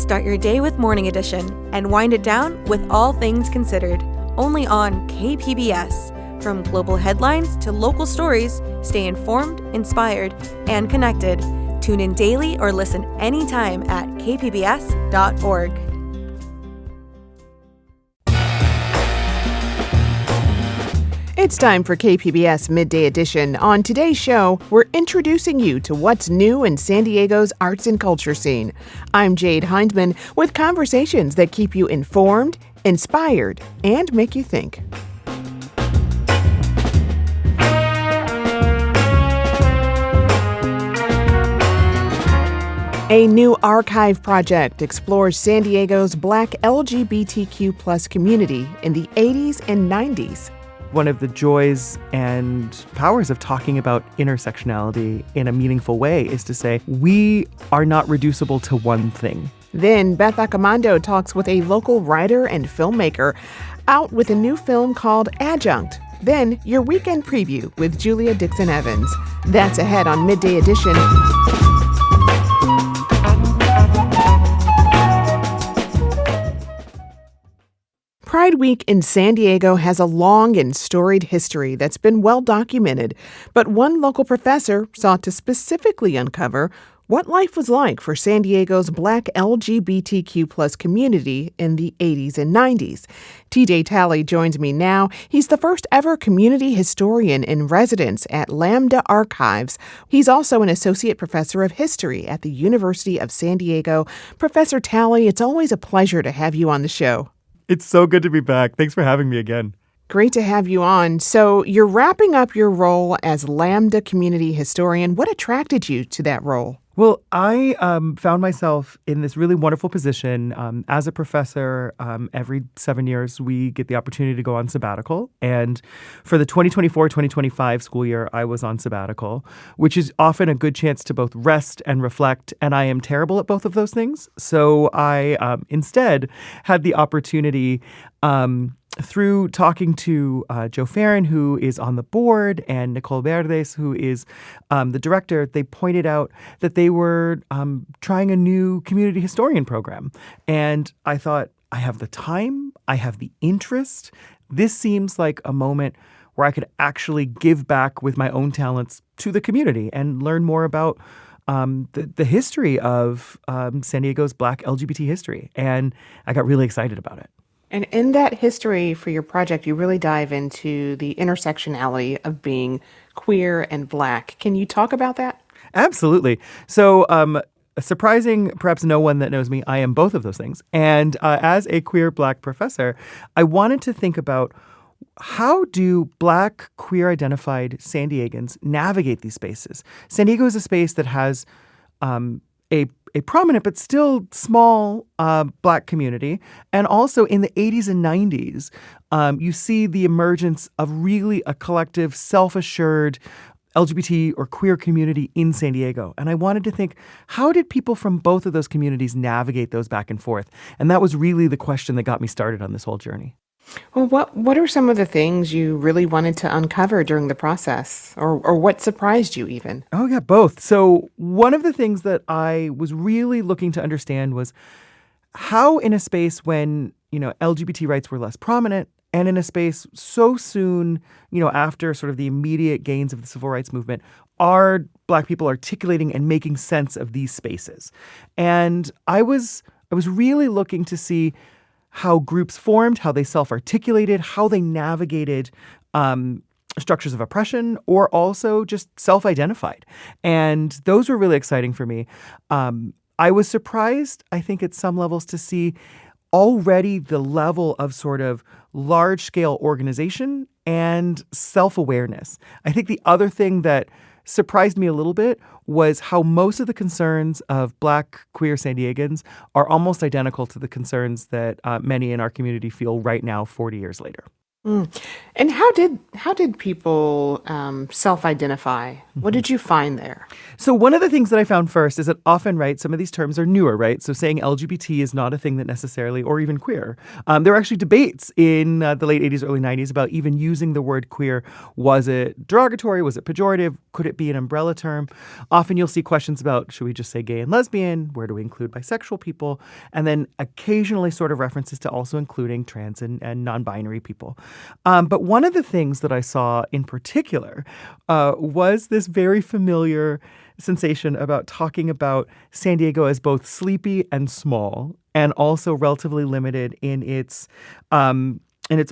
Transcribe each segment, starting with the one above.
Start your day with Morning Edition and wind it down with All Things Considered, only on KPBS. From global headlines to local stories, stay informed, inspired, and connected. Tune in daily or listen anytime at kpbs.org. It's time for KPBS Midday Edition. On today's show, we're introducing you to what's new in San Diego's arts and culture scene. I'm Jade Hindman with conversations that keep you informed, inspired, and make you think. A new archive project explores San Diego's Black LGBTQ community in the 80s and 90s. One of the joys and powers of talking about intersectionality in a meaningful way is to say we are not reducible to one thing. Then Beth Accomando talks with a local writer and filmmaker out with a new film called Adjunct. Then your weekend preview with Julia Dixon Evans. That's ahead on Midday Edition. Pride Week in San Diego has a long and storied history that's been well documented, but one local professor sought to specifically uncover what life was like for San Diego's Black LGBTQ community in the 80s and 90s. TJ Tallie joins me now. He's the first ever community historian in residence at Lambda Archives. He's also an associate professor of history at the University of San Diego. Professor Tallie, it's always a pleasure to have you on the show. It's so good to be back. Thanks for having me again. Great to have you on. So you're wrapping up your role as Lambda community historian. What attracted you to that role? Well, I found myself in this really wonderful position as a professor. Every 7 years, we get the opportunity to go on sabbatical. And for the 2024-2025 school year, I was on sabbatical, which is often a good chance to both rest and reflect. And I am terrible at both of those things. So I instead had the opportunity through talking to Joe Farron, who is on the board, and Nicole Verdes, who is the director. They pointed out that they were trying a new community historian program. And I thought, I have the time, I have the interest. This seems like a moment where I could actually give back with my own talents to the community and learn more about the history of San Diego's Black LGBT history. And I got really excited about it. And in that history for your project, you really dive into the intersectionality of being queer and Black. Can you talk about that? Absolutely. So surprising, perhaps no one that knows me, I am both of those things. And as a queer Black professor, I wanted to think about how do Black queer identified San Diegans navigate these spaces? San Diego is a space that has a prominent but still small Black community. And also in the 80s and 90s, you see the emergence of really a collective, self-assured LGBT or queer community in San Diego. And I wanted to think, how did people from both of those communities navigate those back and forth? And that was really the question that got me started on this whole journey. Well, what are some of the things you really wanted to uncover during the process, or what surprised you even? Oh, yeah, both. So one of the things that I was really looking to understand was how in a space when, LGBT rights were less prominent, and in a space so soon, after sort of the immediate gains of the civil rights movement, are Black people articulating and making sense of these spaces? And I was really looking to see how groups formed, how they self-articulated, how they navigated structures of oppression, or also just self-identified. And those were really exciting for me. I was surprised, I think, at some levels to see already the level of sort of large-scale organization and self-awareness. I think the other thing that surprised me a little bit was how most of the concerns of Black queer San Diegans are almost identical to the concerns that many in our community feel right now, 40 years later. And how did people self-identify? What did you find there? So one of the things that I found first is that often, right, some of these terms are newer, right? So saying LGBT is not a thing that necessarily, or even queer. There were actually debates in the late 80s, early 90s about even using the word queer. Was it derogatory? Was it pejorative? Could it be an umbrella term? Often you'll see questions about, should we just say gay and lesbian? Where do we include bisexual people? And then occasionally sort of references to also including trans and non-binary people. But one of the things that I saw in particular was this very familiar sensation about talking about San Diego as both sleepy and small, and also relatively limited in its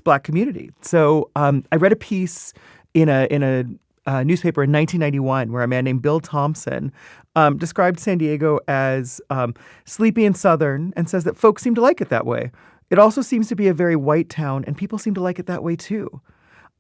Black community. So I read a piece in a newspaper in 1991 where a man named Bill Thompson described San Diego as sleepy and southern, and says that folks seem to like it that way. It also seems to be a very white town, and people seem to like it that way too.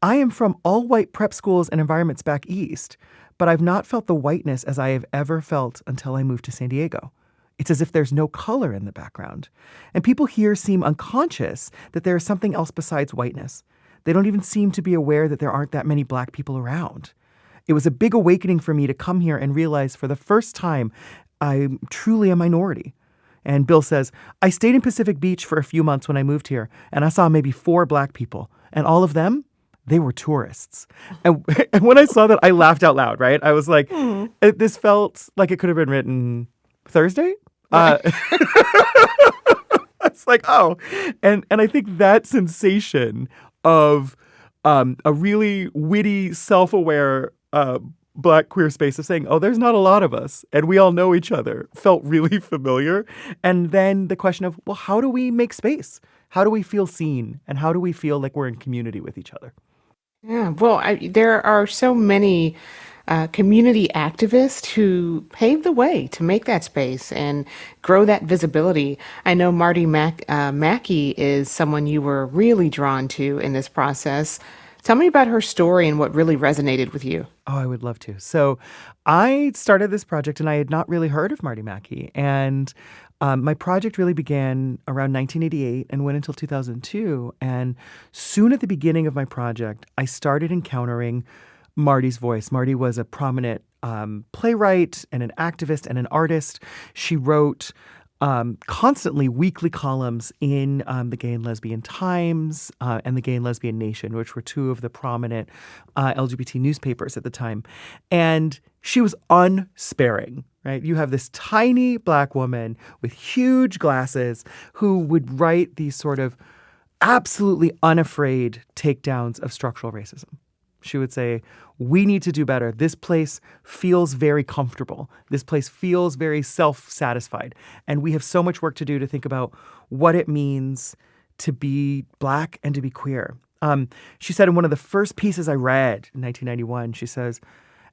I am from all-white prep schools and environments back east, but I've not felt the whiteness as I have ever felt until I moved to San Diego. It's as if there's no color in the background. And people here seem unconscious that there is something else besides whiteness. They don't even seem to be aware that there aren't that many Black people around. It was a big awakening for me to come here and realize for the first time I'm truly a minority. And Bill says, I stayed in Pacific Beach for a few months when I moved here, and I saw maybe 4 Black people. And all of them, they were tourists. And when I saw that, I laughed out loud, right? I was like, this felt like it could have been written Thursday. It's like, oh. And I think that sensation of a really witty, self-aware Black queer space of saying, oh, there's not a lot of us and we all know each other, felt really familiar. And then the question of, well, how do we make space? How do we feel seen? And how do we feel like we're in community with each other? Yeah, well, there are so many community activists who paved the way to make that space and grow that visibility. I know Marty Mackey is someone you were really drawn to in this process. Tell me about her story and what really resonated with you. Oh, I would love to. So I started this project and I had not really heard of Marty Mackey. And my project really began around 1988 and went until 2002. And soon at the beginning of my project, I started encountering Marty's voice. Marty was a prominent playwright and an activist and an artist. She wrote constantly weekly columns in the Gay and Lesbian Times and the Gay and Lesbian Nation, which were 2 of the prominent LGBT newspapers at the time. And she was unsparing, right? You have this tiny Black woman with huge glasses who would write these sort of absolutely unafraid takedowns of structural racism. She would say, we need to do better. This place feels very comfortable. This place feels very self-satisfied. And we have so much work to do to think about what it means to be Black and to be queer. She said in one of the first pieces I read in 1991, she says,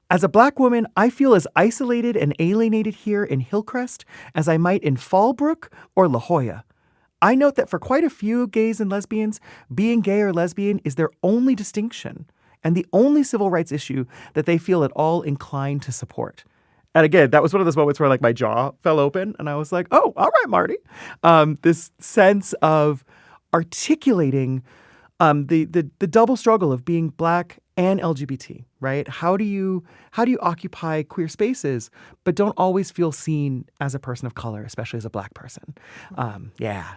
as a Black woman, I feel as isolated and alienated here in Hillcrest as I might in Fallbrook or La Jolla. I note that for quite a few gays and lesbians, being gay or lesbian is their only distinction and the only civil rights issue that they feel at all inclined to support. And again, that was one of those moments where like my jaw fell open and I was like, oh, all right, Marty. This sense of articulating the double struggle of being Black and LGBT, right? How do you occupy queer spaces, but don't always feel seen as a person of color, especially as a Black person? Yeah.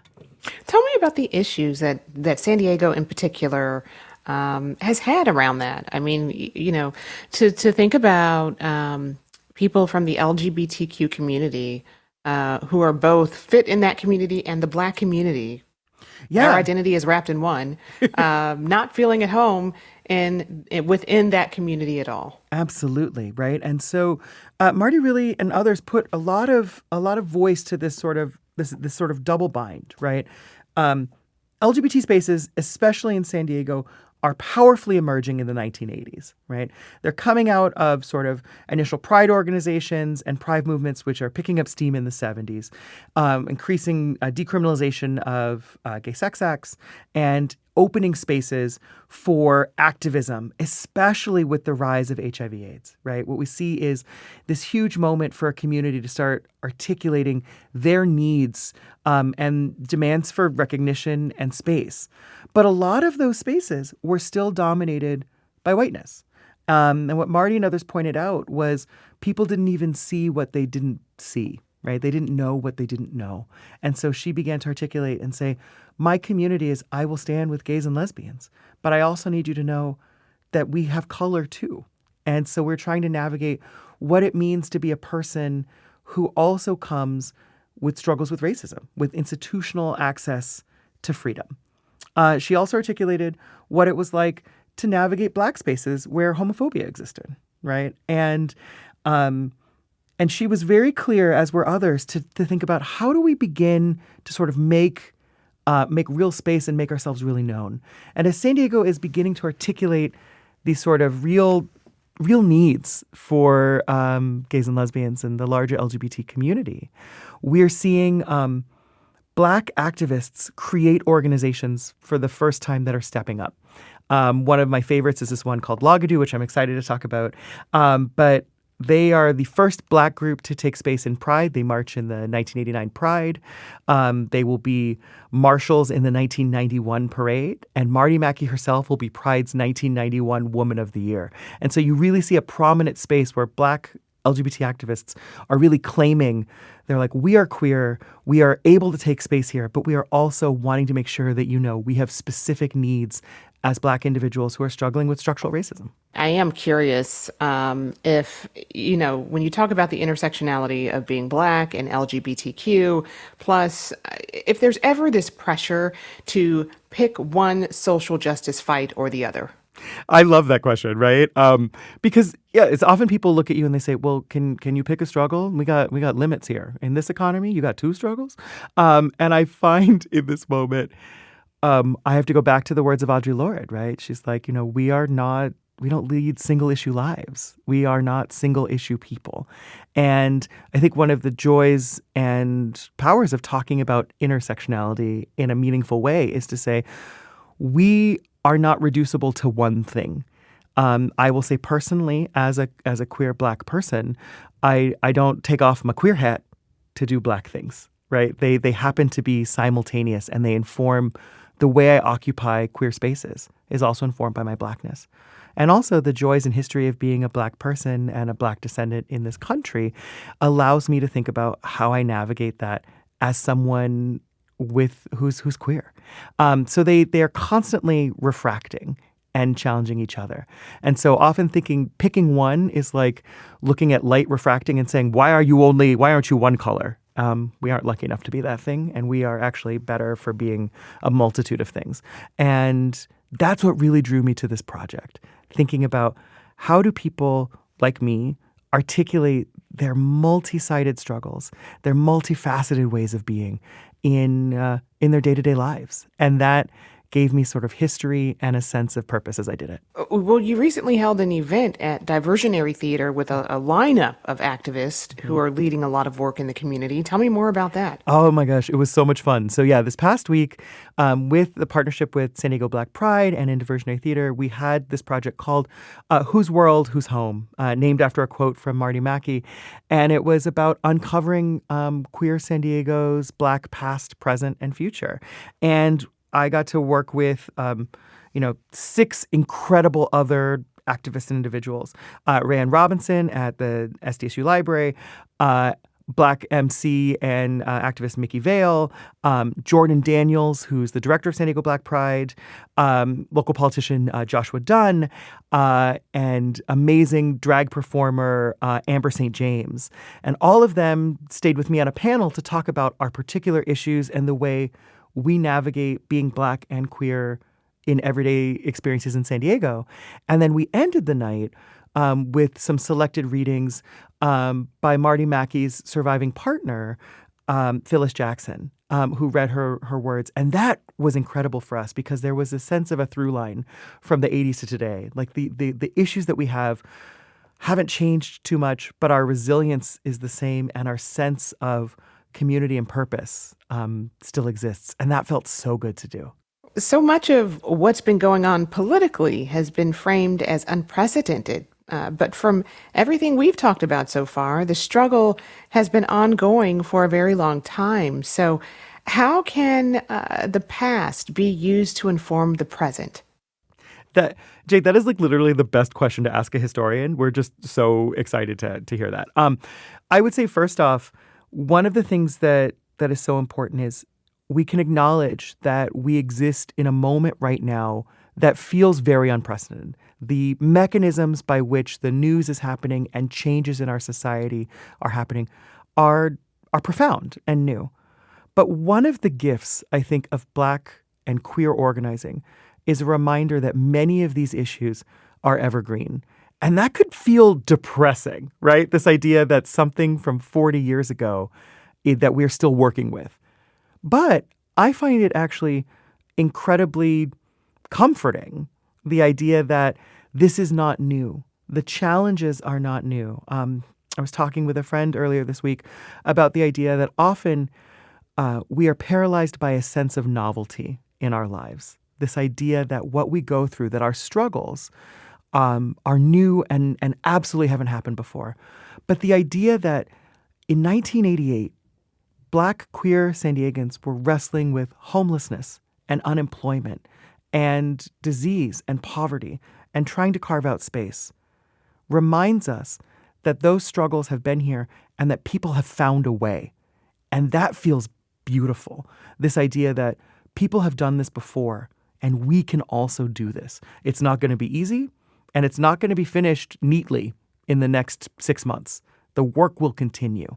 Tell me about the issues that San Diego in particular has had around that. I mean, to think about people from the LGBTQ community who are both fit in that community and the Black community. Yeah. Our identity is wrapped in one, not feeling at home within that community at all. Absolutely, right. And so Marty really and others put a lot of voice to this sort of double bind, right? LGBT spaces, especially in San Diego, are powerfully emerging in the 1980s, right? They're coming out of sort of initial pride organizations and pride movements, which are picking up steam in the 70s, increasing decriminalization of gay sex acts, and opening spaces for activism, especially with the rise of HIV/AIDS, right? What we see is this huge moment for a community to start articulating their needs and demands for recognition and space. But a lot of those spaces were still dominated by whiteness. And what Marty and others pointed out was people didn't even see what they didn't see, right? They didn't know what they didn't know. And so she began to articulate and say, my community is, I will stand with gays and lesbians, but I also need you to know that we have color too. And so we're trying to navigate what it means to be a person who also comes with struggles with racism, with institutional access to freedom. She also articulated what it was like to navigate Black spaces where homophobia existed, right? And she was very clear, as were others, to think about how do we begin to sort of make real space and make ourselves really known. And as San Diego is beginning to articulate these sort of real needs for gays and lesbians and the larger LGBT community, we're seeing Black activists create organizations for the first time that are stepping up. One of my favorites is this one called Lagadu, which I'm excited to talk about. But they are the first Black group to take space in Pride. They march in the 1989 Pride. They will be marshals in the 1991 parade. And Marty Mackey herself will be Pride's 1991 Woman of the Year. And so you really see a prominent space where Black LGBT activists are really claiming, they're like, we are queer, we are able to take space here, but we are also wanting to make sure that, we have specific needs as Black individuals who are struggling with structural racism. I am curious if, when you talk about the intersectionality of being Black and LGBTQ, plus if there's ever this pressure to pick one social justice fight or the other. I love that question, right? Because it's often people look at you and they say, "Well, can you pick a struggle? We got limits here in this economy. You got two struggles." And I find in this moment, I have to go back to the words of Audre Lorde, right? She's like, we don't lead single issue lives. We are not single issue people. And I think one of the joys and powers of talking about intersectionality in a meaningful way is to say, we are not reducible to one thing. I will say personally, as a queer Black person, I don't take off my queer hat to do Black things, right? They happen to be simultaneous, and they inform the way I occupy queer spaces is also informed by my Blackness. And also the joys and history of being a Black person and a Black descendant in this country allows me to think about how I navigate that as someone who's queer. So they are constantly refracting and challenging each other. And so often picking one is like looking at light refracting and saying, why aren't you one color? We aren't lucky enough to be that thing, and we are actually better for being a multitude of things. And that's what really drew me to this project, thinking about how do people like me articulate their multi-sided struggles, their multifaceted ways of being in their day-to-day lives. And that gave me sort of history and a sense of purpose as I did it. Well, you recently held an event at Diversionary Theater with a lineup of activists who are leading a lot of work in the community. Tell me more about that. Oh my gosh, it was so much fun. So yeah, this past week, with the partnership with San Diego Black Pride and in Diversionary Theater, we had this project called Whose World, Whose Home, named after a quote from Marty Mackey. And it was about uncovering queer San Diego's Black past, present, and future. And I got to work with, 6 incredible other activists and individuals. Rayanne Robinson at the SDSU Library, Black MC and activist Mickey Vale, Jordan Daniels, who's the director of San Diego Black Pride, local politician Joshua Dunn, and amazing drag performer Amber St. James. And all of them stayed with me on a panel to talk about our particular issues and the way we navigate being Black and queer in everyday experiences in San Diego. And then we ended the night with some selected readings by Marty Mackey's surviving partner, Phyllis Jackson, who read her words. And that was incredible for us because there was a sense of a through line from the 80s to today. Like the issues that we haven't changed too much, but our resilience is the same, and our sense of community and purpose still exists. And that felt so good to do. So much of what's been going on politically has been framed as unprecedented. But from everything we've talked about so far, the struggle has been ongoing for a very long time. So, how can the past be used to inform the present? That Jake, that is like literally the best question to ask a historian. We're just so excited to hear that. I would say first off, one of the things that is so important is we can acknowledge that we exist in a moment right now that feels very unprecedented. The mechanisms by which the news is happening and changes in our society are happening are profound and new. But one of the gifts, I think, of Black and queer organizing is a reminder that many of these issues are evergreen. And that could feel depressing, right? This idea that something from 40 years ago that we're still working with. But I find it actually incredibly comforting, the idea that this is not new. The challenges are not new. I was talking with a friend earlier this week about the idea that often we are paralyzed by a sense of novelty in our lives. This idea that what we go through, that our struggles are new and absolutely haven't happened before. But the idea that in 1988, Black queer San Diegans were wrestling with homelessness and unemployment and disease and poverty and trying to carve out space reminds us that those struggles have been here and that people have found a way. And that feels beautiful. This idea that people have done this before and we can also do this. It's not going to be easy and it's not going to be finished neatly in the next 6 months. The work will continue.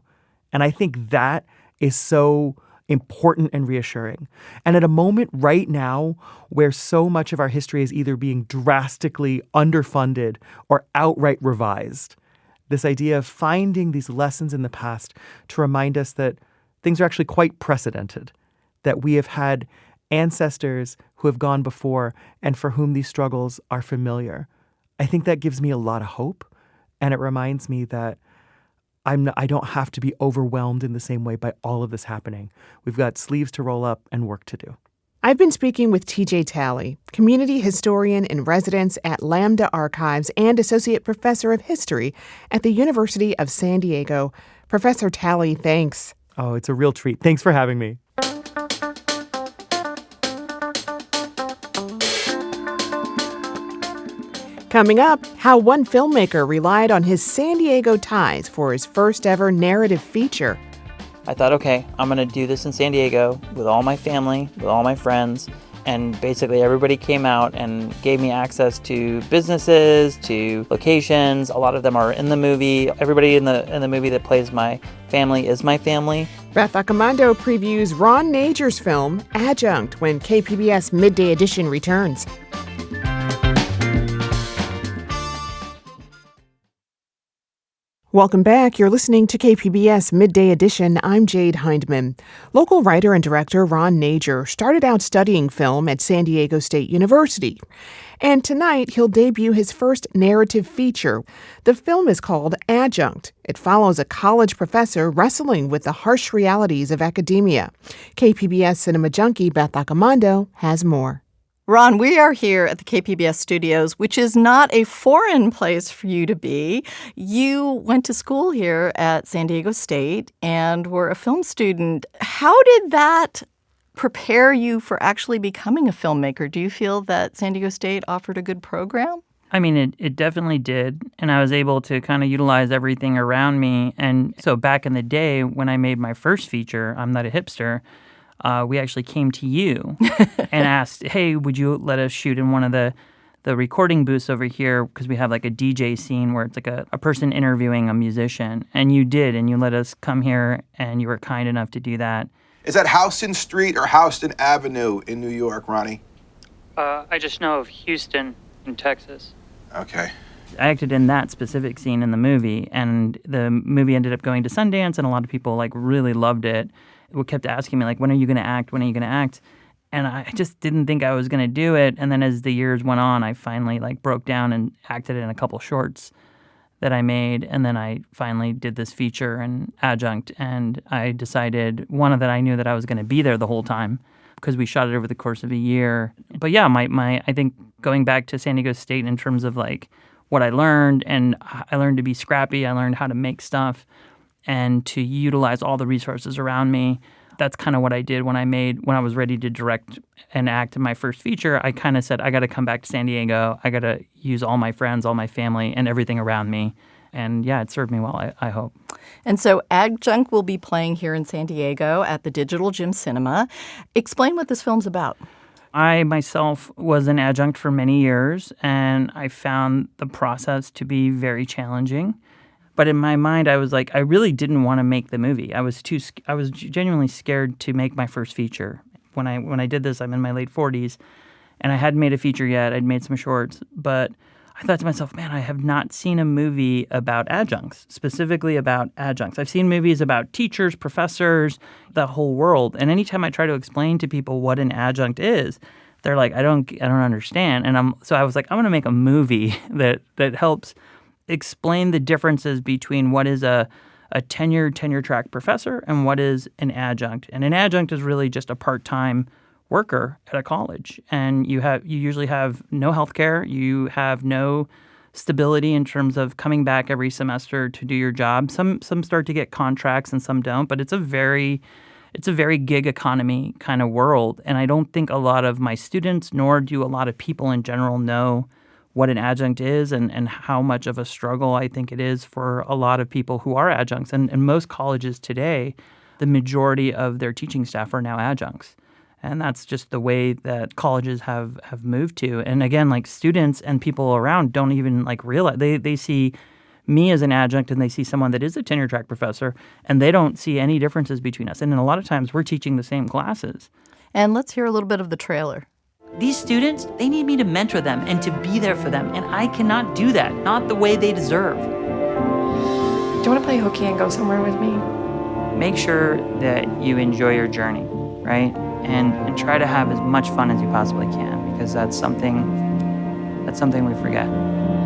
And I think that is so important and reassuring. And at a moment right now where so much of our history is either being drastically underfunded or outright revised, this idea of finding these lessons in the past to remind us that things are actually quite precedented, that we have had ancestors who have gone before and for whom these struggles are familiar. I think that gives me a lot of hope, and it reminds me that I don't have to be overwhelmed in the same way by all of this happening. We've got sleeves to roll up and work to do. I've been speaking with TJ Tallie, community historian in residence at Lambda Archives and associate professor of history at the University of San Diego. Professor Tallie, thanks. Oh, it's a real treat. Thanks for having me. Coming up, how one filmmaker relied on his San Diego ties for his first ever narrative feature. I thought, okay, I'm going to do this in San Diego with all my family, with all my friends, and basically everybody came out and gave me access to businesses, to locations. A lot of them are in the movie. Everybody in the movie that plays my family is my family. Beth Accomando previews Ron Najor's film, Adjunct, when KPBS Midday Edition returns. Welcome back. You're listening to KPBS Midday Edition. I'm Jade Hindman. Local writer and director Ron Najor started out studying film at San Diego State University. And tonight, he'll debut his first narrative feature. The film is called Adjunct. It follows a college professor wrestling with the harsh realities of academia. KPBS cinema junkie Beth Accomando has more. Ron, we are here at the KPBS studios, which is not a foreign place for you to be. You went to school here at San Diego State and were a film student. How did that prepare you for actually becoming a filmmaker? Do you feel that San Diego State offered a good program? I mean, it definitely did. And I was able to kind of utilize everything around me. And so back in the day when I made my first feature, I'm Not a Hipster, we actually came to you and asked, hey, would you let us shoot in one of the recording booths over here? Because we have like a DJ scene where it's like a person interviewing a musician. And you did, and you let us come here, and you were kind enough to do that. Is that Houston Street or Houston Avenue in New York, Ronnie? I just know of Houston in Texas. Okay. I acted in that specific scene in the movie, and the movie ended up going to Sundance, and a lot of people like really loved it. They kept asking me, like, when are you going to act? When are you going to act? And I just didn't think I was going to do it. And then as the years went on, I finally like broke down and acted in a couple shorts that I made. And then I finally did this feature and Adjunct. And I decided, one, that I knew that I was going to be there the whole time. because we shot it over the course of a year. But yeah, I think going back to San Diego State in terms of like what I learned, and I learned to be scrappy. I learned how to make stuff and to utilize all the resources around me. That's kind of what I did when I was ready to direct and act in my first feature. I kind of said, I got to come back to San Diego. I got to use all my friends, all my family, and everything around me. And yeah, it served me well, I hope. And so Adjunct will be playing here in San Diego at the Digital Gym Cinema. Explain what this film's about. I myself was an adjunct for many years, and I found the process to be very challenging. But in my mind, I was like, I really didn't want to make the movie. I was genuinely scared to make my first feature. When I did this, I'm in my late 40s, and I hadn't made a feature yet. I'd made some shorts, but I thought to myself, man, I have not seen a movie about adjuncts, specifically about adjuncts. I've seen movies about teachers, professors, the whole world. And anytime I try to explain to people what an adjunct is, they're like, I don't understand. And so I was like, I'm going to make a movie that helps explain the differences between what is a tenure track professor and what is an adjunct. And an adjunct is really just a part-time worker at a college, and you usually have no health care, you have no stability in terms of coming back every semester to do your job. Some start to get contracts and some don't, but it's a very gig economy kind of world. And I don't think a lot of my students, nor do a lot of people in general, know what an adjunct is and how much of a struggle I think it is for a lot of people who are adjuncts. And most colleges today, the majority of their teaching staff are now adjuncts. And that's just the way that colleges have moved to. And again, like students and people around don't even like realize. They see me as an adjunct and they see someone that is a tenure track professor, and they don't see any differences between us. And a lot of times we're teaching the same classes. And let's hear a little bit of the trailer. These students, they need me to mentor them and to be there for them. And I cannot do that, not the way they deserve. Do you want to play hooky and go somewhere with me? Make sure that you enjoy your journey, right? And try to have as much fun as you possibly can, because that's something we forget.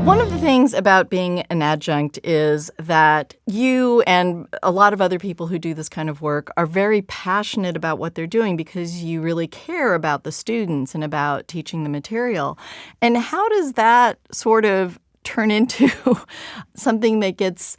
One of the things about being an adjunct is that you and a lot of other people who do this kind of work are very passionate about what they're doing because you really care about the students and about teaching the material. And how does that sort of turn into something that gets,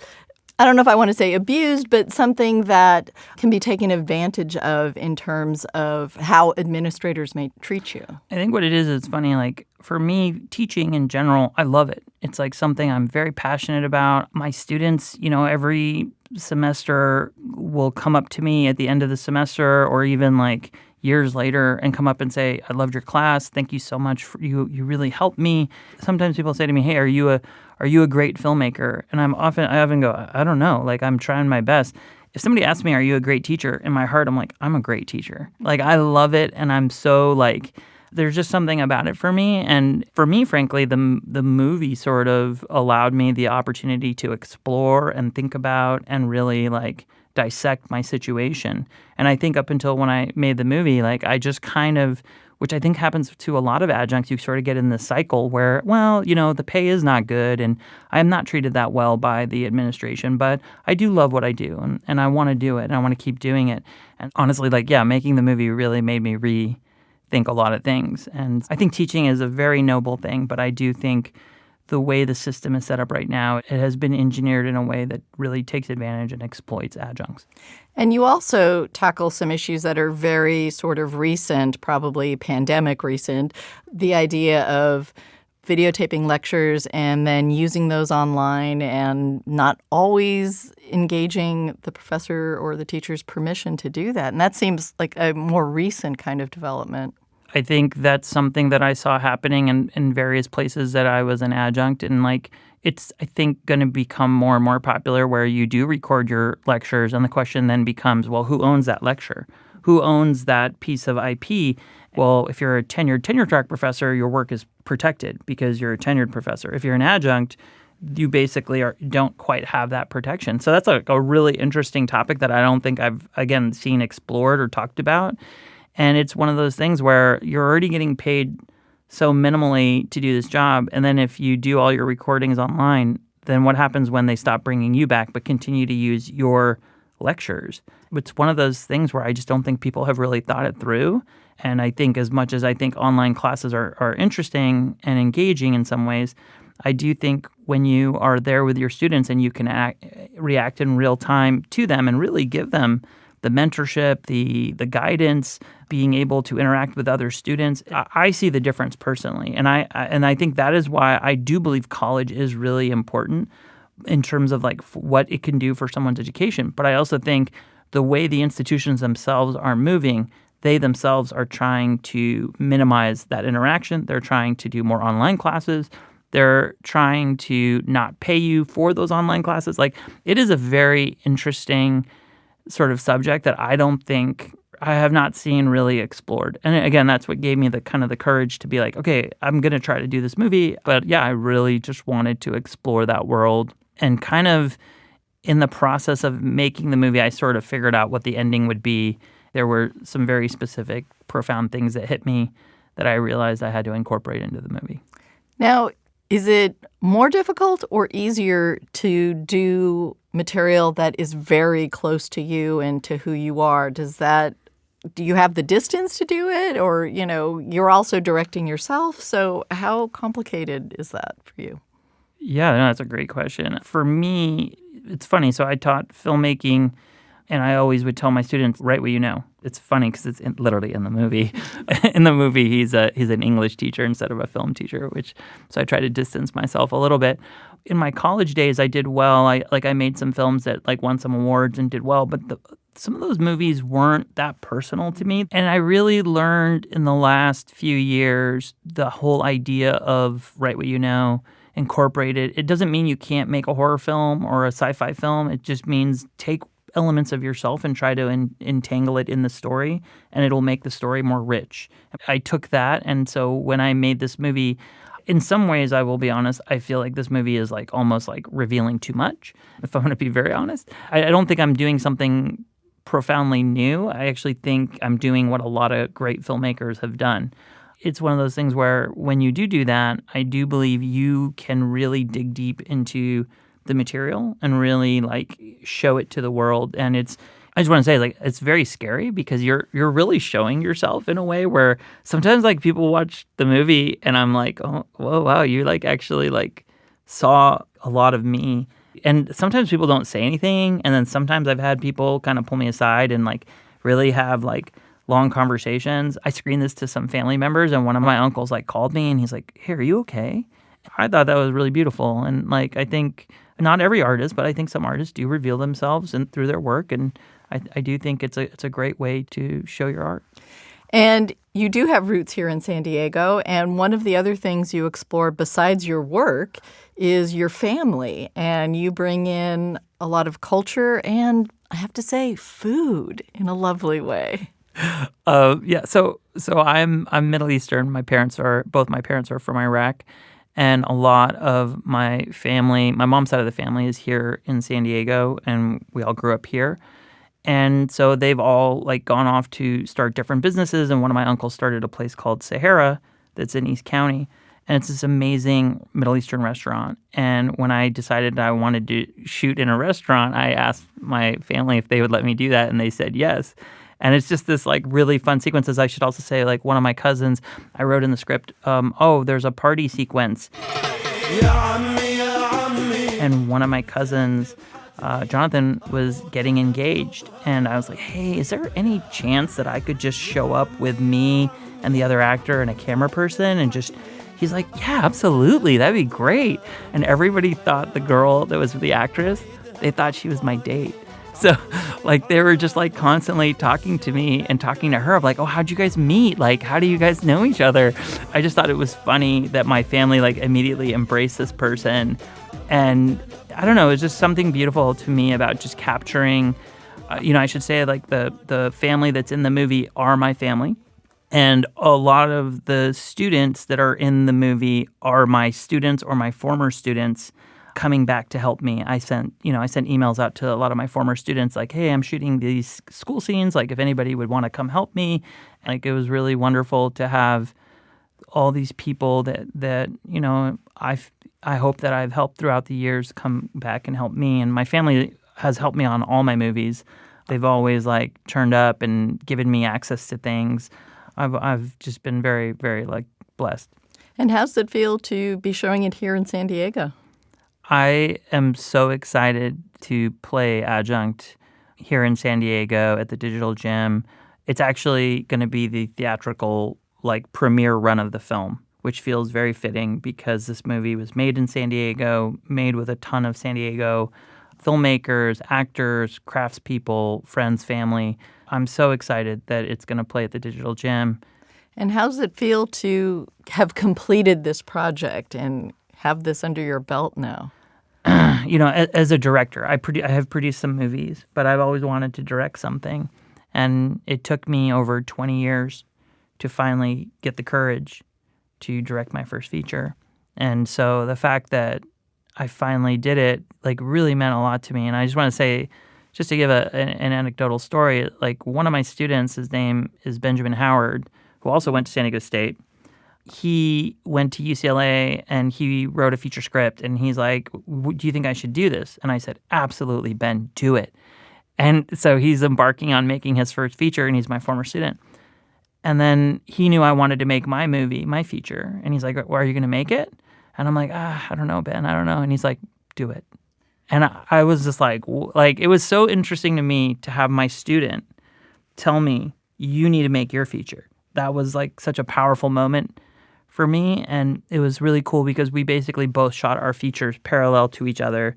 I don't know if I want to say abused, but something that can be taken advantage of in terms of how administrators may treat you? I think what it is, it's funny, like for me, teaching in general, I love it. It's like something I'm very passionate about. My students, every semester will come up to me at the end of the semester or even like years later and come up and say, I loved your class. Thank you so much. You really helped me. Sometimes people say to me, hey, are you a great filmmaker? And I often go, I don't know. Like, I'm trying my best. If somebody asks me, are you a great teacher? In my heart, I'm like, I'm a great teacher. Like, I love it. And I'm so like, there's just something about it for me. And for me, frankly, the movie sort of allowed me the opportunity to explore and think about and really like dissect my situation. And I think up until when I made the movie, like I just kind of, which I think happens to a lot of adjuncts, you sort of get in this cycle where, well, the pay is not good and I'm not treated that well by the administration, but I do love what I do and I want to do it and I want to keep doing it. And honestly, like, yeah, making the movie really made me rethink a lot of things. And I think teaching is a very noble thing, but I do think the way the system is set up right now, it has been engineered in a way that really takes advantage and exploits adjuncts. And you also tackle some issues that are very sort of recent, probably pandemic recent. The idea of videotaping lectures and then using those online and not always engaging the professor or the teacher's permission to do that. And that seems like a more recent kind of development. I think that's something that I saw happening in various places that I was an adjunct. And like, it's, I think, going to become more and more popular where you do record your lectures. And the question then becomes, well, who owns that lecture? Who owns that piece of IP? Well, if you're a tenure track professor, your work is protected because you're a tenured professor. If you're an adjunct, you basically don't quite have that protection. So that's a really interesting topic that I don't think I've, again, seen explored or talked about. And it's one of those things where you're already getting paid so minimally to do this job. And then if you do all your recordings online, then what happens when they stop bringing you back but continue to use your lectures. It's one of those things where I just don't think people have really thought it through. And I think as much as I think online classes are interesting and engaging in some ways, I do think when you are there with your students and you can react in real time to them and really give them the mentorship, the guidance, being able to interact with other students, I see the difference personally. And I think that is why I do believe college is really important in terms of like what it can do for someone's education. But I also think the way the institutions themselves are moving, they themselves are trying to minimize that interaction. They're trying to do more online classes. They're trying to not pay you for those online classes. Like, it is a very interesting sort of subject that I don't think I have not seen really explored. And again, that's what gave me the kind of the courage to be like, okay, I'm going to try to do this movie. But yeah, I really just wanted to explore that world. And kind of in the process of making the movie, I sort of figured out what the ending would be. There were some very specific, profound things that hit me that I realized I had to incorporate into the movie. Now, is it more difficult or easier to do material that is very close to you and to who you are? Do you have the distance to do it? Or, you're also directing yourself. So how complicated is that for you? Yeah, no, that's a great question. For me, it's funny. So I taught filmmaking, and I always would tell my students, write what you know. It's funny because it's literally in the movie. In the movie, he's an English teacher instead of a film teacher, so I try to distance myself a little bit. In my college days, I did well. I made some films that won some awards and did well, but some of those movies weren't that personal to me. And I really learned in the last few years the whole idea of write what you know, incorporate it. It doesn't mean you can't make a horror film or a sci-fi film. It just means take elements of yourself and try to entangle it in the story, and it'll make the story more rich. I took that, and so when I made this movie, in some ways, I will be honest, I feel like this movie is almost revealing too much, if I'm going to be very honest. I don't think I'm doing something profoundly new. I actually think I'm doing what a lot of great filmmakers have done. It's one of those things where when you do that, I do believe you can really dig deep into the material and really show it to the world. And I just want to say it's very scary because you're really showing yourself in a way where sometimes people watch the movie and I'm like, oh, whoa, wow, you actually saw a lot of me. And sometimes people don't say anything, and then sometimes I've had people kind of pull me aside and really have long conversations. I screened this to some family members, and one of my uncles called me and he's like, hey, are you okay? I thought that was really beautiful. And I think not every artist, but I think some artists do reveal themselves and through their work. And I do think it's a great way to show your art. And you do have roots here in San Diego. And one of the other things you explore besides your work is your family. And you bring in a lot of culture and, I have to say, food in a lovely way. Yeah. So I'm Middle Eastern. Both my parents are from Iraq. And a lot of my family, my mom's side of the family is here in San Diego, and we all grew up here. And so they've all gone off to start different businesses. And one of my uncles started a place called Sahara that's in East County. And it's this amazing Middle Eastern restaurant. And when I decided I wanted to shoot in a restaurant, I asked my family if they would let me do that. And they said yes. And it's just this really fun sequences. I should also say one of my cousins, I wrote in the script, there's a party sequence. And one of my cousins, Jonathan, was getting engaged. And I was like, hey, is there any chance that I could just show up with me and the other actor and a camera person and just... He's like, yeah, absolutely. That'd be great. And everybody thought the girl that was the actress, they thought she was my date. So, they were just, constantly talking to me and talking to her of, oh, how'd you guys meet? How do you guys know each other? I just thought it was funny that my family, immediately embraced this person. And I don't know, it's just something beautiful to me about just capturing, I should say, the family that's in the movie are my family. And a lot of the students that are in the movie are my students or my former students coming back to help me. I sent emails out to a lot of my former students hey, I'm shooting these school scenes. If anybody would want to come help me. It was really wonderful to have all these people that I hope that I've helped throughout the years come back and help me. And my family has helped me on all my movies. They've always like turned up and given me access to things. I've just been very, very like blessed. And how's it feel to be showing it here in San Diego? I am so excited to play Adjunct here in San Diego at the Digital Gym. It's actually going to be the theatrical like premiere run of the film, which feels very fitting because this movie was made in San Diego, made with a ton of San Diego filmmakers, actors, craftspeople, friends, family. I'm so excited that it's going to play at the Digital Gym. And how does it feel to have completed this project and have this under your belt now? You know, as a director, I have produced some movies, but I've always wanted to direct something. And it took me over 20 years to finally get the courage to direct my first feature. And so the fact that I finally did it, like, really meant a lot to me. And I just want to say, just to give an anecdotal story, like, one of my students, his name is Benjamin Howard, who also went to San Diego State. He went to UCLA and he wrote a feature script. And he's like, do you think I should do this? And I said, absolutely, Ben, do it. And so he's embarking on making his first feature, and he's my former student. And then he knew I wanted to make my movie, my feature. And he's like, well, are you going to make it? And I'm like, I don't know, Ben, I don't know. And he's like, do it. And I was just like, it was so interesting to me to have my student tell me, you need to make your feature. That was like such a powerful moment for me. And it was really cool because we basically both shot our features parallel to each other.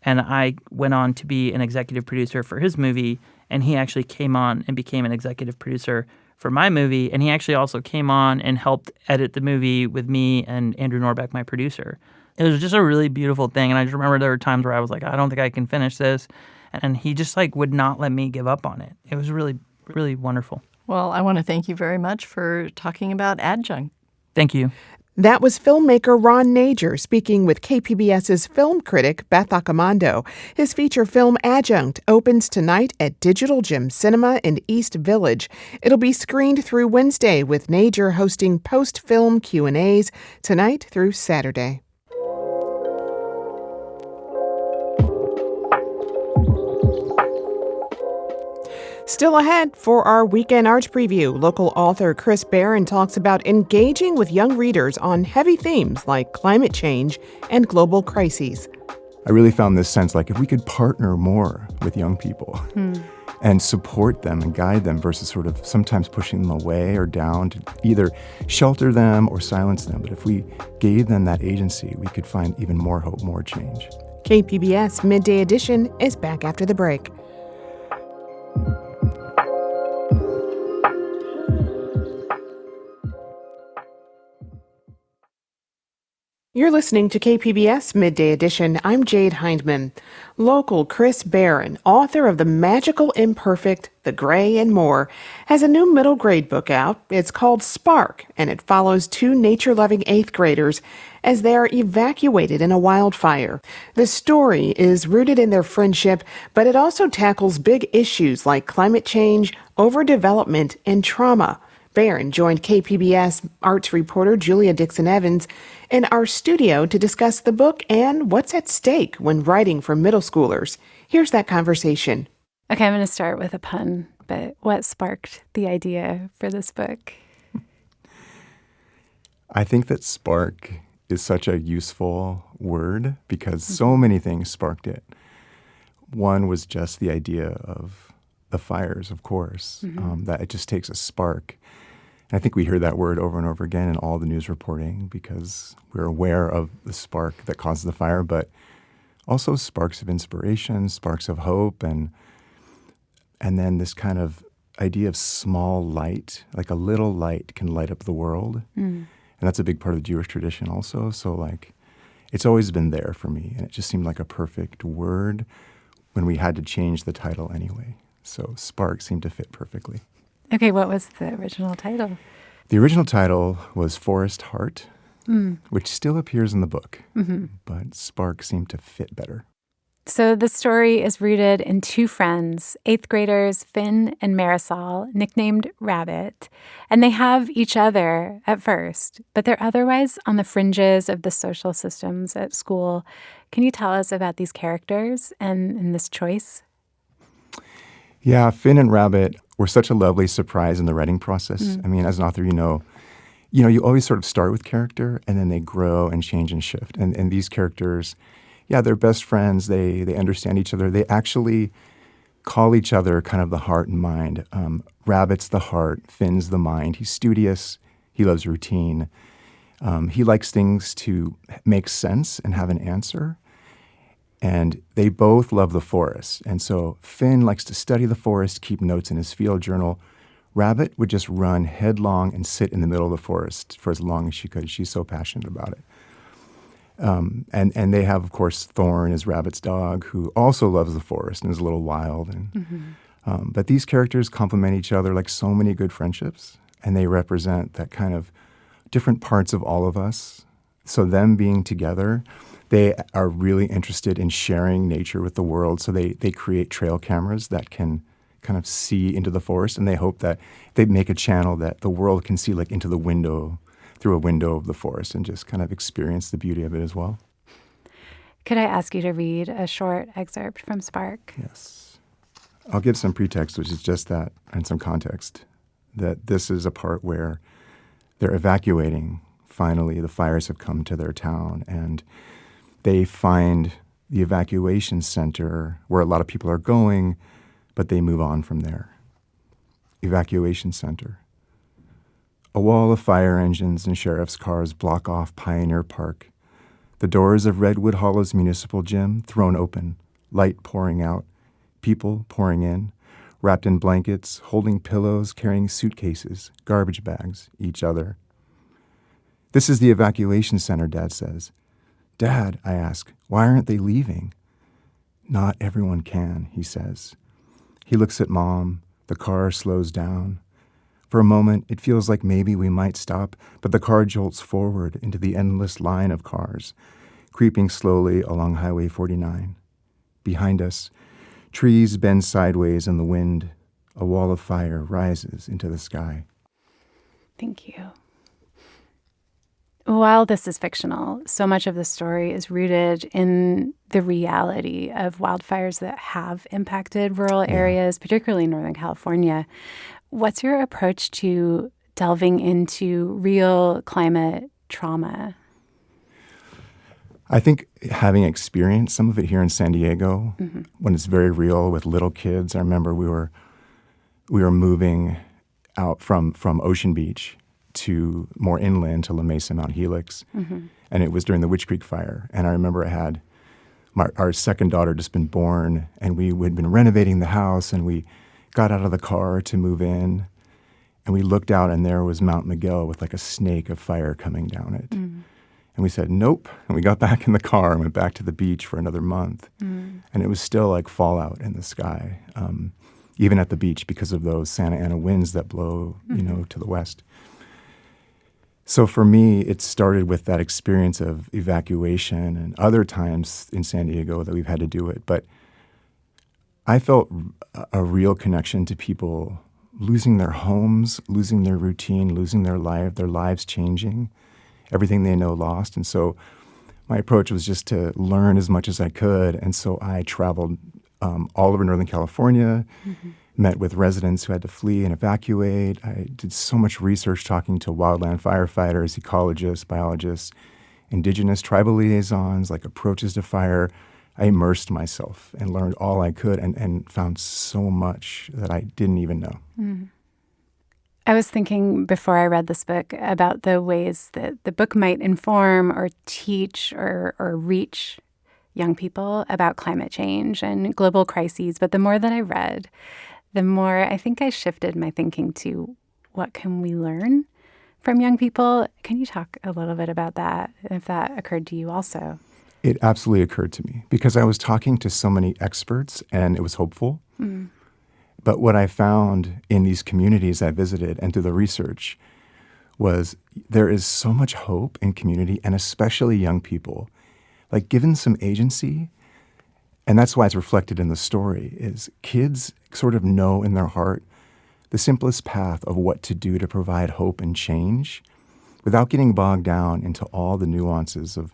And I went on to be an executive producer for his movie. And he actually came on and became an executive producer for my movie. And he actually also came on and helped edit the movie with me and Andrew Norbeck, my producer. It was just a really beautiful thing. And I just remember there were times where I was like, I don't think I can finish this. And he just like would not let me give up on it. It was really, really wonderful. Well, I want to thank you very much for talking about Adjunct. Thank you. That was filmmaker Ron Najor speaking with KPBS's film critic Beth Accomando. His feature film Adjunct opens tonight at Digital Gym Cinema in East Village. It'll be screened through Wednesday with Najor hosting post-film Q&As tonight through Saturday. Still ahead for our Weekend Arts Preview, local author Chris Barron talks about engaging with young readers on heavy themes like climate change and global crises. I really found this sense like if we could partner more with young people and support them and guide them versus sort of sometimes pushing them away or down to either shelter them or silence them. But if we gave them that agency, we could find even more hope, more change. KPBS Midday Edition is back after the break. You're listening to KPBS Midday Edition. I'm Jade Hindman. Local Chris Barron, author of The Magical Imperfect, The Gray, and More, has a new middle grade book out. It's called Spark, and it follows two nature-loving 8th graders as they are evacuated in a wildfire. The story is rooted in their friendship, but it also tackles big issues like climate change, overdevelopment, and trauma. Barron joined KPBS arts reporter Julia Dixon Evans in our studio to discuss the book and what's at stake when writing for middle schoolers. Here's that conversation. Okay, I'm going to start with a pun, but what sparked the idea for this book? I think that spark is such a useful word because so many things sparked it. One was just the idea of the fires, of course, that it just takes a spark. I think we hear that word over and over again in all the news reporting because we're aware of the spark that causes the fire, but also sparks of inspiration, sparks of hope, and then this kind of idea of small light, like a little light can light up the world. And that's a big part of the Jewish tradition also. So like it's always been there for me, and it just seemed like a perfect word when we had to change the title anyway. So spark seemed to fit perfectly. Okay, what was the original title? The original title was Forest Heart, which still appears in the book, but Spark seemed to fit better. So the story is rooted in two friends, 8th graders Finn and Marisol, nicknamed Rabbit. And they have each other at first, but they're otherwise on the fringes of the social systems at school. Can you tell us about these characters and this choice? Yeah, Finn and Rabbit were such a lovely surprise in the writing process. I mean, as an author, you always sort of start with character and then they grow and change and shift. And these characters, yeah, they're best friends. They understand each other. They actually call each other kind of the heart and mind. Rabbit's the heart, Finn's the mind. He's studious. He loves routine. He likes things to make sense and have an answer. And they both love the forest. And so Finn likes to study the forest, keep notes in his field journal. Rabbit would just run headlong and sit in the middle of the forest for as long as she could. She's so passionate about it. And they have, of course, Thorn is Rabbit's dog, who also loves the forest and is a little wild. But these characters complement each other like so many good friendships, and they represent that kind of different parts of all of us. So them being together, they are really interested in sharing nature with the world. So they create trail cameras that can kind of see into the forest, and they hope that they make a channel that the world can see like into the window, through a window of the forest, and just kind of experience the beauty of it as well. Could I ask you to read a short excerpt from Spark? Yes. I'll give some pretext, which is just that, and some context, that this is a part where they're evacuating. Finally, the fires have come to their town, and they find the evacuation center where a lot of people are going, but they move on from there. Evacuation center. A wall of fire engines and sheriff's cars block off Pioneer Park. The doors of Redwood Hollow's municipal gym thrown open, light pouring out, people pouring in, wrapped in blankets, holding pillows, carrying suitcases, garbage bags, each other. This is the evacuation center, Dad says. Dad, I ask, why aren't they leaving? Not everyone can, he says. He looks at Mom. The car slows down. For a moment, it feels like maybe we might stop, but the car jolts forward into the endless line of cars, creeping slowly along Highway 49. Behind us, trees bend sideways in the wind. A wall of fire rises into the sky. Thank you. While this is fictional, so much of the story is rooted in the reality of wildfires that have impacted rural areas, particularly in Northern California. What's your approach to delving into real climate trauma? I think having experienced some of it here in San Diego, when it's very real with little kids. I remember we were moving out from Ocean Beach to more inland to La Mesa, Mount Helix, and it was during the Witch Creek fire. And I remember I had our second daughter just been born, and we had been renovating the house, and we got out of the car to move in, and we looked out, and there was Mount Miguel with like a snake of fire coming down it. And we said, nope. And we got back in the car and went back to the beach for another month. And it was still like fallout in the sky, even at the beach because of those Santa Ana winds that blow, to the west. So for me, it started with that experience of evacuation and other times in San Diego that we've had to do it. But I felt a real connection to people losing their homes, losing their routine, losing their lives changing, everything they know lost. And so my approach was just to learn as much as I could. And so I traveled all over Northern California, met with residents who had to flee and evacuate. I did so much research talking to wildland firefighters, ecologists, biologists, indigenous tribal liaisons, like approaches to fire. I immersed myself and learned all I could and found so much that I didn't even know. I was thinking before I read this book about the ways that the book might inform or teach or reach young people about climate change and global crises. But the more that I read, the more I think I shifted my thinking to what can we learn from young people? Can you talk a little bit about that, if that occurred to you also? It absolutely occurred to me because I was talking to so many experts and it was hopeful. But what I found in these communities I visited and through the research was there is so much hope in community and especially young people. Like given some agency, And that's why it's reflected in the story, is kids sort of know in their heart the simplest path of what to do to provide hope and change without getting bogged down into all the nuances of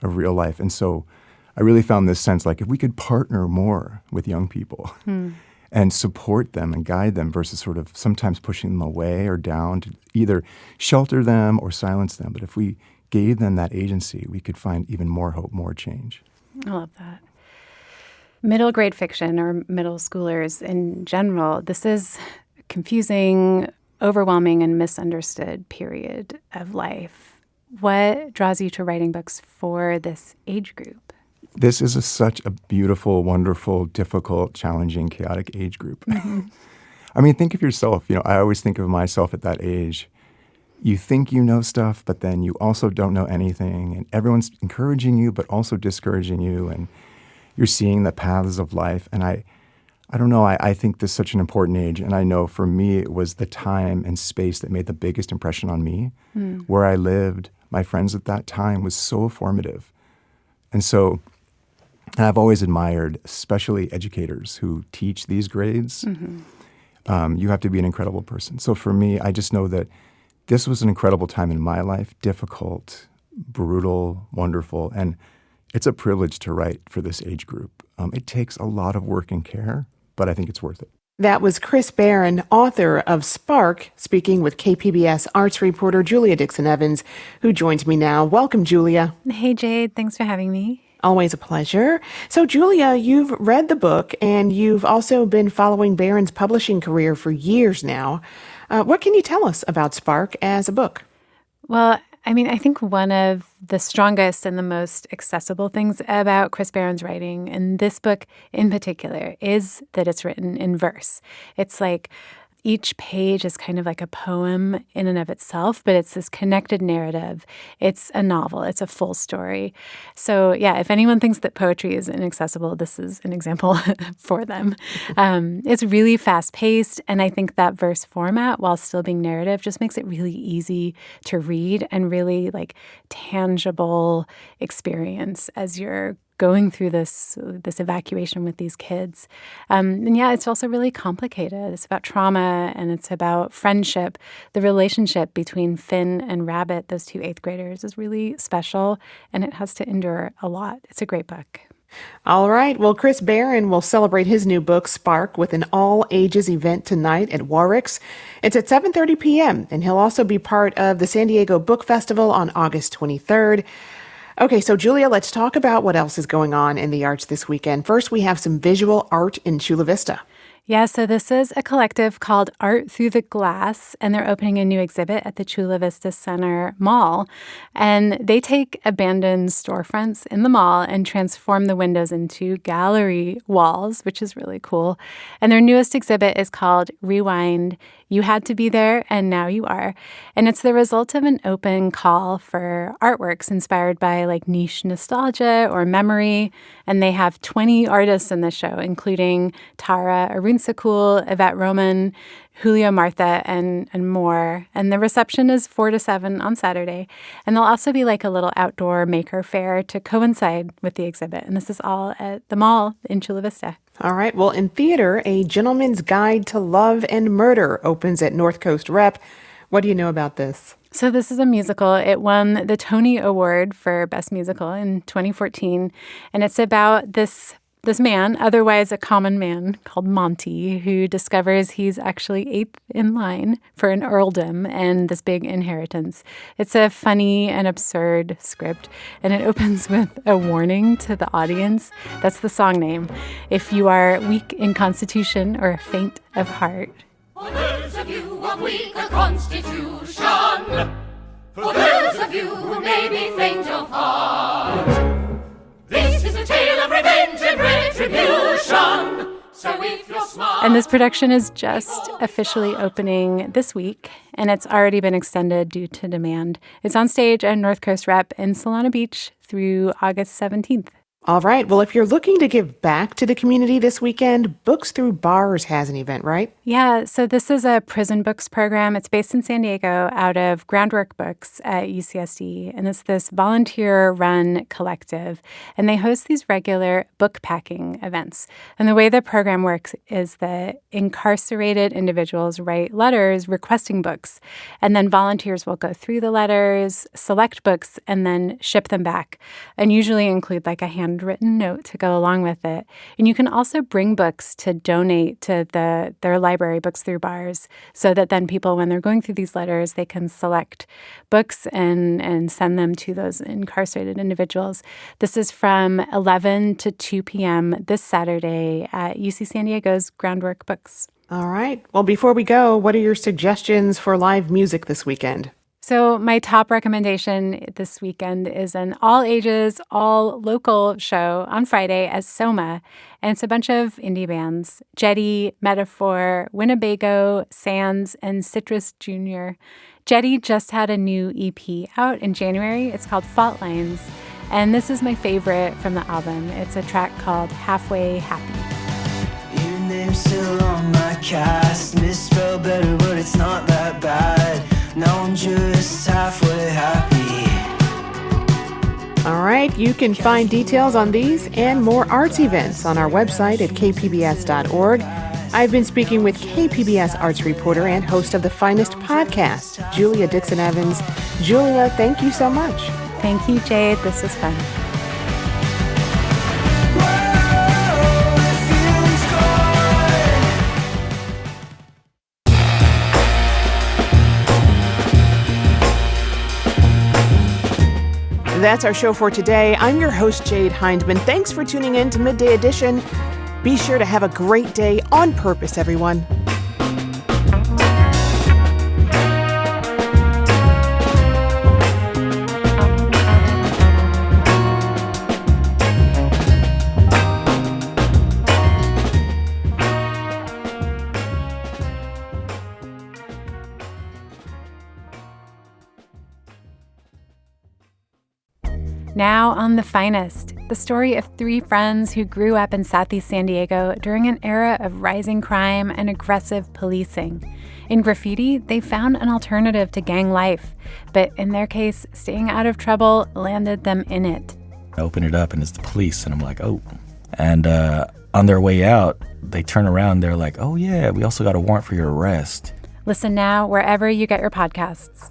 real life. And so I really found this sense, like, if we could partner more with young people and support them and guide them versus sort of sometimes pushing them away or down to either shelter them or silence them. But if we gave them that agency, we could find even more hope, more change. I love that. Middle grade fiction, or middle schoolers in general, this is a confusing, overwhelming, and misunderstood period of life. What draws you to writing books for this age group? This is such a beautiful, wonderful, difficult, challenging, chaotic age group. I mean, think of yourself. I always think of myself at that age. You think you know stuff, but then you also don't know anything. And everyone's encouraging you, but also discouraging you. And you're seeing the paths of life. And I don't know, I think this is such an important age. And I know for me, it was the time and space that made the biggest impression on me. Where I lived, my friends at that time was so formative. And so I've always admired, especially educators who teach these grades. You have to be an incredible person. So for me, I just know that this was an incredible time in my life, difficult, brutal, wonderful, and it's a privilege to write for this age group. It takes a lot of work and care, but I think it's worth it. That was Chris Barron, author of Spark, speaking with KPBS arts reporter Julia Dixon Evans, who joins me now. Welcome, Julia. Hey, Jade. Thanks for having me. Always a pleasure. So, Julia, you've read the book, and you've also been following Barron's publishing career for years now. What can you tell us about Spark as a book? Well, I think one of the strongest and the most accessible things about Chris Barron's writing, and this book in particular, is that it's written in verse. It's like each page is kind of like a poem in and of itself, but it's this connected narrative. It's a novel. It's a full story. So, yeah, if anyone thinks that poetry is inaccessible, this is an example for them. It's really fast-paced, and I think that verse format, while still being narrative, just makes it really easy to read and really, tangible experience as you're going through this evacuation with these kids. And yeah, it's also really complicated. It's about trauma, and it's about friendship. The relationship between Finn and Rabbit, those two 8th graders, is really special, and it has to endure a lot. It's a great book. All right. Well, Chris Barron will celebrate his new book, Spark, with an all-ages event tonight at Warwick's. It's at 7:30 p.m., and he'll also be part of the San Diego Book Festival on August 23rd. Okay, so Julia, let's talk about what else is going on in the arts this weekend. First, we have some visual art in Chula Vista. Yeah, so this is a collective called Art Through the Glass, and they're opening a new exhibit at the Chula Vista Center Mall. And they take abandoned storefronts in the mall and transform the windows into gallery walls, which is really cool. And their newest exhibit is called Rewind. You had to be there, and now you are. And it's the result of an open call for artworks inspired by niche nostalgia or memory. And they have 20 artists in the show, including Tara Arunsakul, Yvette Roman, Julio Martha, and more. And the reception is 4 to 7 on Saturday. And there'll also be a little outdoor maker fair to coincide with the exhibit. And this is all at the mall in Chula Vista. All right. Well, in theater, A Gentleman's Guide to Love and Murder opens at North Coast Rep. What do you know about this? So this is a musical. It won the Tony Award for Best Musical in 2014. And it's about this man, otherwise a common man, called Monty, who discovers he's actually 8th in line for an earldom and this big inheritance. It's a funny and absurd script, and it opens with a warning to the audience. That's the song name. If you are weak in constitution or faint of heart. For those of you of weaker constitution, for those of you who may be faint of heart, this is a tale of revenge and retribution. So if you're smart. And this production is just officially opening this week, and it's already been extended due to demand. It's on stage at North Coast Rep in Solana Beach through August 17th. All right. Well, if you're looking to give back to the community this weekend, Books Through Bars has an event, right? Yeah, so this is a prison books program. It's based in San Diego out of Groundwork Books at UCSD, and it's this volunteer-run collective, and they host these regular book packing events. And the way the program works is that incarcerated individuals write letters requesting books, and then volunteers will go through the letters, select books, and then ship them back, and usually include like a handwritten note to go along with it. And you can also bring books to donate to their library, Books Through Bars, so that then people, when they're going through these letters, they can select books and send them to those incarcerated individuals. This is from 11 to 2 p.m. this Saturday at UC San Diego's Groundwork Books. All right. Well, before we go, what are your suggestions for live music this weekend? So my top recommendation this weekend is an all-ages, all-local show on Friday as Soma, and it's a bunch of indie bands, Jetty, Metaphor, Winnebago, Sands, and Citrus Jr. Jetty just had a new EP out in January. It's called Fault Lines, and this is my favorite from the album. It's a track called Halfway Happy. Your name's still on my cast, misspelled better, but it's not that bad. Now I'm just halfway happy. All right, you can find details on these and more arts events on our website at kpbs.org. I've been speaking with KPBS arts reporter and host of the Finest podcast, Julia Dixon Evans. Julia, thank you so much. Thank you, Jade. This was fun. That's our show for today. I'm your host, Jade Hindman. Thanks for tuning in to Midday Edition. Be sure to have a great day on purpose, everyone. Now on The Finest, the story of three friends who grew up in Southeast San Diego during an era of rising crime and aggressive policing. In graffiti, they found an alternative to gang life, but in their case, staying out of trouble landed them in it. I open it up and it's the police, and I'm like, oh. And on their way out, they turn around, they're like, oh yeah, we also got a warrant for your arrest. Listen now wherever you get your podcasts.